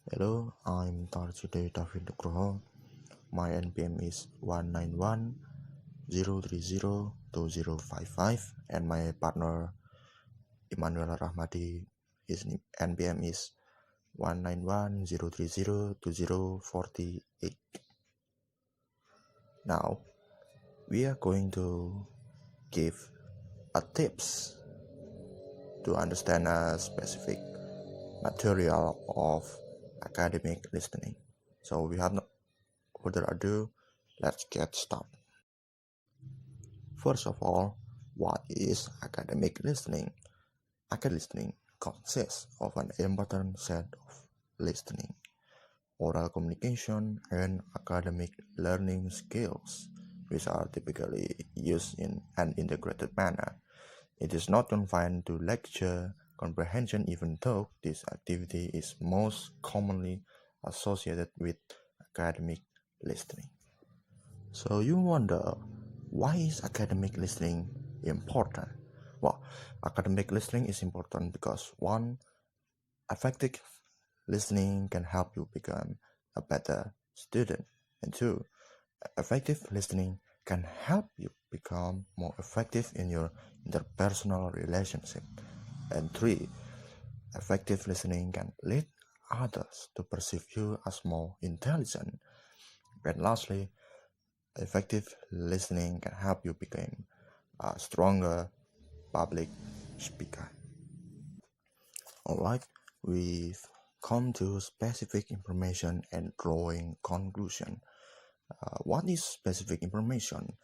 Hello, I'm Taherjide Nugroho. My NPM is 191-030-2055 and my partner Imanuel Rahmadi, his NPM is 191-030-2048. Now, we are going to give a tips to understand a specific material of academic listening. So we have no further ado, let's get started. First of all, what is academic listening? Academic listening consists of an important set of listening, oral communication, and academic learning skills, which are typically used in an integrated manner. It is not confined to lecture comprehension, even though this activity is most commonly associated with academic listening. So you wonder, why is academic listening important? Well, academic listening is important because one, effective listening can help you become a better student, and two, effective listening can help you become more effective in your interpersonal relationship, and three, effective listening can lead others to perceive you as more intelligent, and lastly, effective listening can help you become a stronger public speaker. Alright, we've come to specific information and drawing conclusion. What is specific information?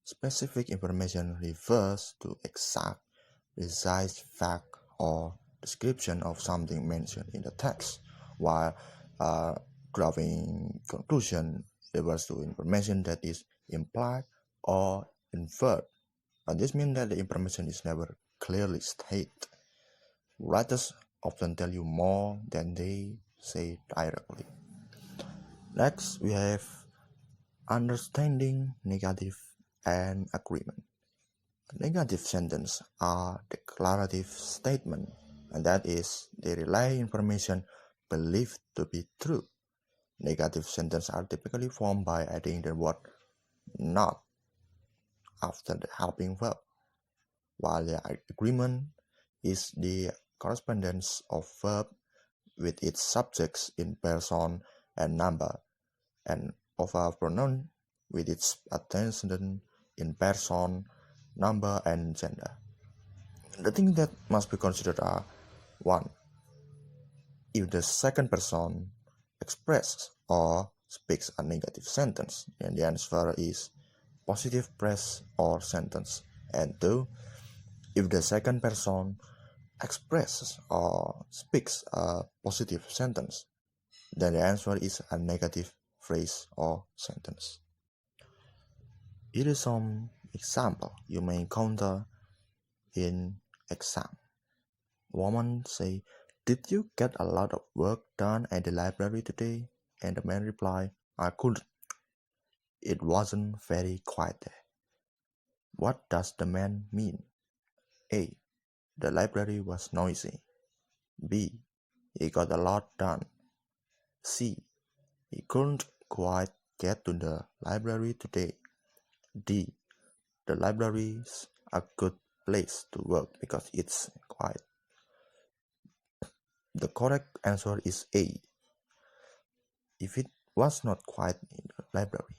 Specific information refers to exact, precise fact or description of something mentioned in the text, while drawing conclusion refers to information that is implied or inferred. This means that the information is never clearly stated. Writers often tell you more than they say directly. Next, we have understanding, negative, and agreement. Negative sentences are declarative statements, and that is, they rely information believed to be true. Negative sentences are typically formed by adding the word not after the helping verb, while the agreement is the correspondence of verb with its subjects in person and number, and of a pronoun with its antecedent in person, number, and gender. The things that must be considered are 1. If the second person expresses or speaks a negative sentence, then the answer is positive phrase or sentence. And 2. If the second person expresses or speaks a positive sentence, then the answer is a negative phrase or sentence. Here is some example you may encounter in exam. Woman say, "Did you get a lot of work done at the library today?" And the man reply, "I couldn't. It wasn't very quiet there." What does the man mean? A. The library was noisy. B. He got a lot done. C. He couldn't quite get to the library today. D. The library is a good place to work because it's quiet. The correct answer is A. If it was not quiet in the library,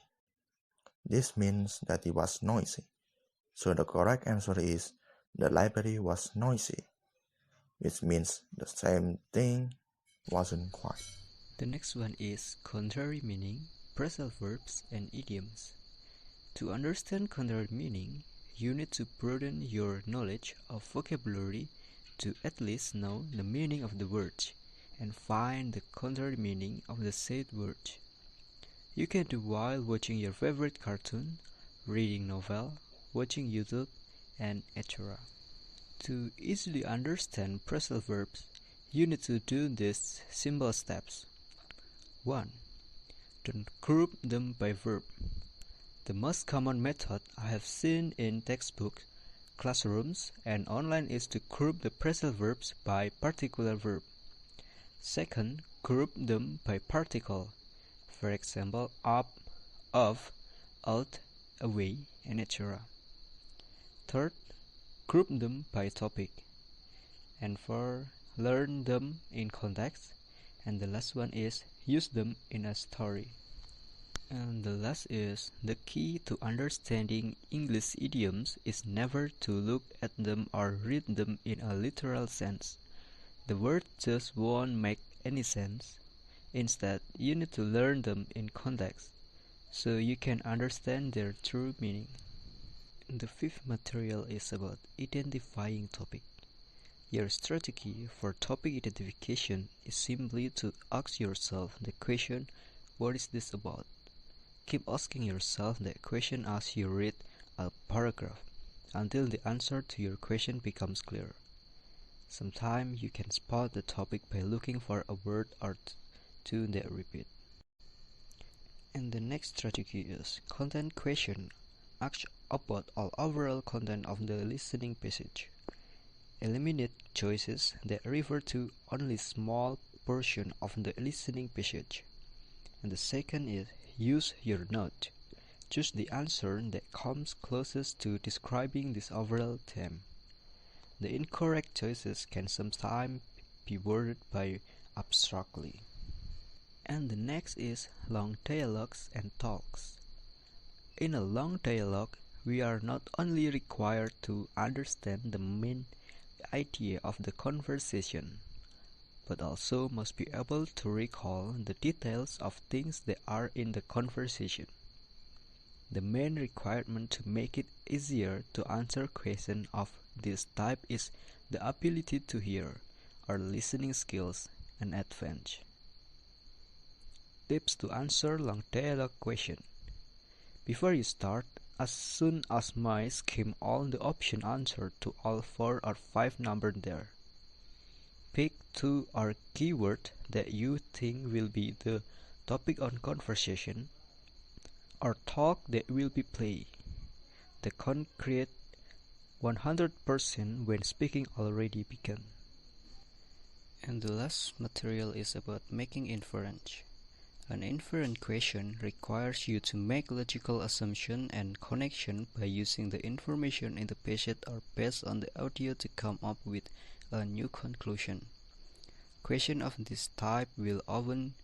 this means that it was noisy. So the correct answer is the library was noisy, which means the same thing wasn't quiet. The next one is contrary meaning, phrasal verbs, and idioms. To understand contrary meaning, you need to broaden your knowledge of vocabulary to at least know the meaning of the word and find the contrary meaning of the said word. You can do while watching your favorite cartoon, reading novel, watching YouTube, and etc. To easily understand phrasal verbs, you need to do these simple steps. 1. Don't group them by verb. The most common method I have seen in textbooks, classrooms, and online is to group the phrasal verbs by particular verb. Second, group them by particle, for example up, of, out, away, and etc. Third, group them by topic. And four, learn them in context. And the last one is use them in a story. And the last is the key to understanding English idioms is never to look at them or read them in a literal sense. The words just won't make any sense. Instead, you need to learn them in context so you can understand their true meaning. The fifth material is about identifying topic. Your strategy for topic identification is simply to ask yourself the question, what is this about? Keep asking yourself that question as you read a paragraph until the answer to your question becomes clear. Sometimes you can spot the topic by looking for a word or two that repeat. And the next strategy is content question. Ask about all overall content of the listening passage. Eliminate choices that refer to only small portion of the listening passage. And the second is use your note. Choose the answer that comes closest to describing this overall theme. The incorrect choices can sometimes be worded by abstractly. And the next is long dialogues and talks. In a long dialogue, we are not only required to understand the main idea of the conversation, but also must be able to recall the details of things that are in the conversation. The main requirement to make it easier to answer questions of this type is the ability to hear, or listening skills, and advantage. Tips to answer long dialogue question. Before you start, as soon as my skim all the option answer to all 4 or 5 numbered there. Pick 2 or keyword that you think will be the topic on conversation or talk that will be played. The concrete 100% when speaking already begun. And the last material is about making inference. An inference question requires you to make logical assumption and connection by using the information in the passage or based on the audio to come up with a new conclusion. Questions of this type will often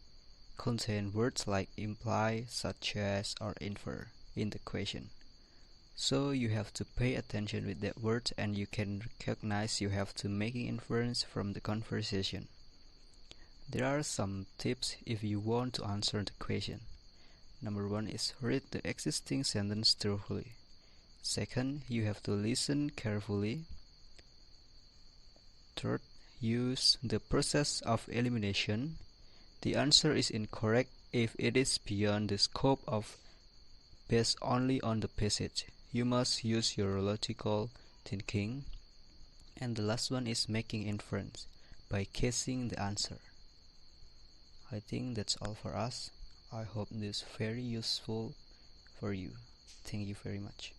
contain words like imply, such as, or infer in the question. So you have to pay attention with that word and you can recognize you have to making inference from the conversation. There are some tips if you want to answer the question. Number 1 is read the existing sentence thoroughly. Second, you have to listen carefully. Third, use the process of elimination. The answer is incorrect if it is beyond the scope of based only on the passage. You must use your logical thinking. And the last one is making inference by guessing the answer. I think that's all for us. I hope this is very useful for you. Thank you very much.